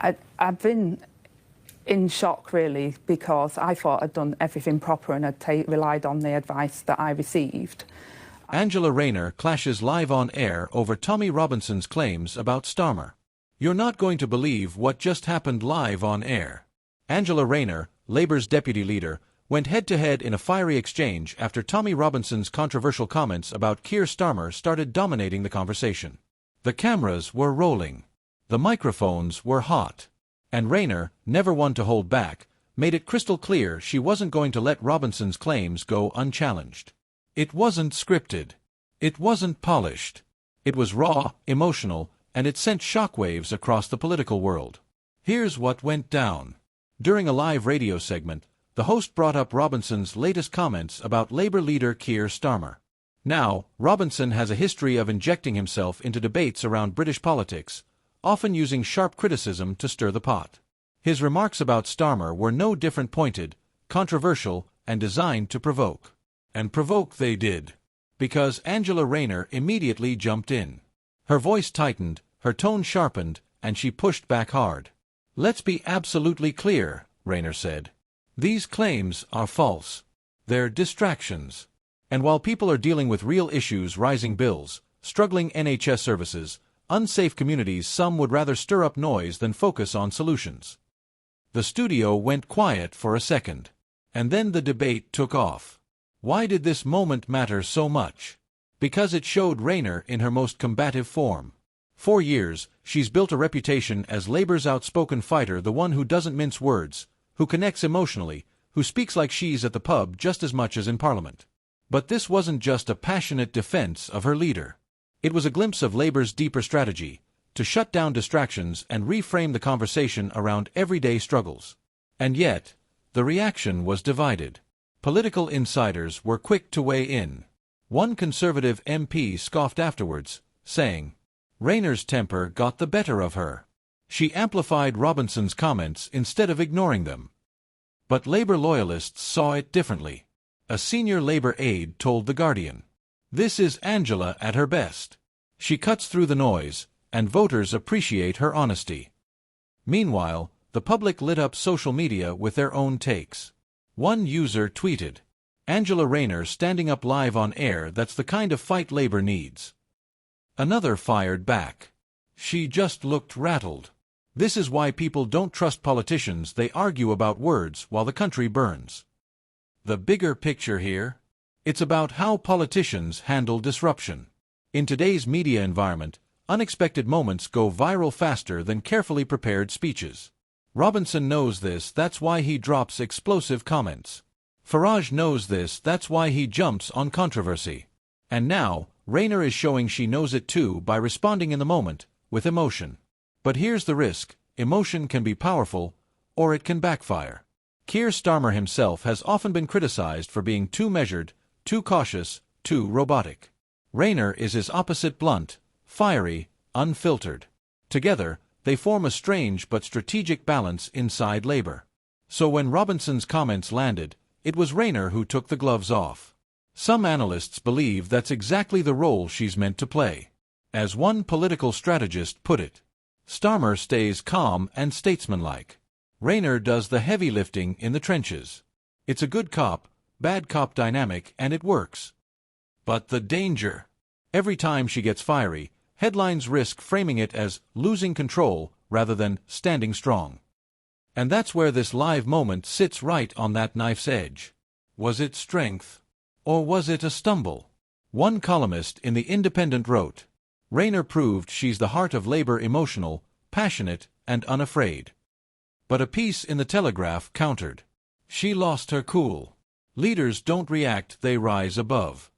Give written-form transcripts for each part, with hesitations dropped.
I've been in shock, really, because I thought I'd done everything proper and had relied on the advice that I received. Angela Rayner clashes live on air over Tommy Robinson's claims about Starmer. You're not going to believe what just happened live on air. Angela Rayner, Labour's deputy leader, went head-to-head in a fiery exchange after Tommy Robinson's controversial comments about Keir Starmer started dominating the conversation. The cameras were rolling. The microphones were hot. And Rayner, never one to hold back, made it crystal clear she wasn't going to let Robinson's claims go unchallenged. It wasn't scripted. It wasn't polished. It was raw, emotional, and it sent shockwaves across the political world. Here's what went down. During a live radio segment, the host brought up Robinson's latest comments about Labour leader Keir Starmer. Now, Robinson has a history of injecting himself into debates around British politics, often using sharp criticism to stir the pot. His remarks about Starmer were no different, pointed, controversial, and designed to provoke. And provoke they did. Because Angela Rayner immediately jumped in. Her voice tightened, her tone sharpened, and she pushed back hard. "Let's be absolutely clear," Rayner said. "These claims are false. They're distractions. And while people are dealing with real issues, rising bills, struggling NHS services, unsafe communities, some would rather stir up noise than focus on solutions." The studio went quiet for a second. And then the debate took off. Why did this moment matter so much? Because it showed Rayner in her most combative form. For years, she's built a reputation as Labour's outspoken fighter, the one who doesn't mince words, who connects emotionally, who speaks like she's at the pub just as much as in Parliament. But this wasn't just a passionate defense of her leader. It was a glimpse of Labour's deeper strategy, to shut down distractions and reframe the conversation around everyday struggles. And yet, the reaction was divided. Political insiders were quick to weigh in. One Conservative MP scoffed afterwards, saying, "Rayner's temper got the better of her. She amplified Robinson's comments instead of ignoring them." But Labour loyalists saw it differently. A senior Labour aide told The Guardian, "This is Angela at her best. She cuts through the noise, and voters appreciate her honesty." Meanwhile, the public lit up social media with their own takes. One user tweeted, "Angela Rayner standing up live on air, that's the kind of fight Labour needs." Another fired back, "She just looked rattled. This is why people don't trust politicians, they argue about words while the country burns." The bigger picture here? It's about how politicians handle disruption. In today's media environment, unexpected moments go viral faster than carefully prepared speeches. Robinson knows this, that's why he drops explosive comments. Farage knows this, that's why he jumps on controversy. And now, Rayner is showing she knows it too by responding in the moment, with emotion. But here's the risk: emotion can be powerful, or it can backfire. Keir Starmer himself has often been criticized for being too measured, too cautious, too robotic. Rayner is his opposite: blunt, fiery, unfiltered. Together, they form a strange but strategic balance inside Labour. So when Robinson's comments landed, it was Rayner who took the gloves off. Some analysts believe that's exactly the role she's meant to play. As one political strategist put it, "Starmer stays calm and statesmanlike. Rayner does the heavy lifting in the trenches. It's a good cop, bad cop dynamic, and it works." But the danger? Every time she gets fiery, headlines risk framing it as losing control rather than standing strong. And that's where this live moment sits, right on that knife's edge. Was it strength? Or was it a stumble? One columnist in The Independent wrote, "Rayner proved she's the heart of Labour, emotional, passionate, and unafraid." But a piece in The Telegraph countered, "She lost her cool. Leaders don't react, they rise above."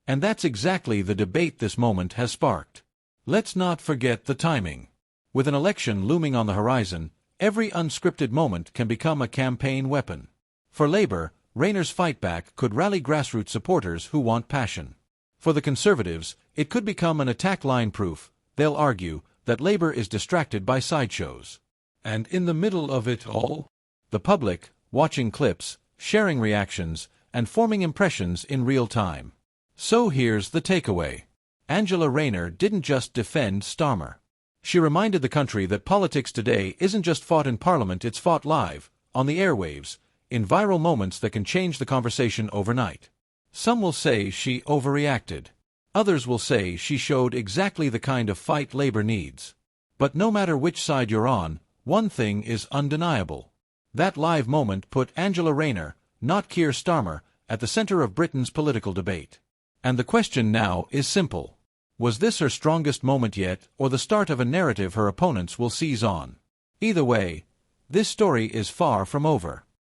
And that's exactly the debate this moment has sparked. Let's not forget the timing. With an election looming on the horizon, every unscripted moment can become a campaign weapon. For Labour, Rayner's fightback could rally grassroots supporters who want passion. For the Conservatives, it could become an attack line proof. They'll argue that Labour is distracted by sideshows. And in the middle of it all, the public, watching clips, sharing reactions, and forming impressions in real time. So here's the takeaway. Angela Rayner didn't just defend Starmer. She reminded the country that politics today isn't just fought in Parliament, it's fought live, on the airwaves, in viral moments that can change the conversation overnight. Some will say she overreacted. Others will say she showed exactly the kind of fight Labour needs. But no matter which side you're on, one thing is undeniable. That live moment put Angela Rayner, not Keir Starmer, at the centre of Britain's political debate. And the question now is simple. Was this her strongest moment yet, or the start of a narrative her opponents will seize on? Either way, this story is far from over.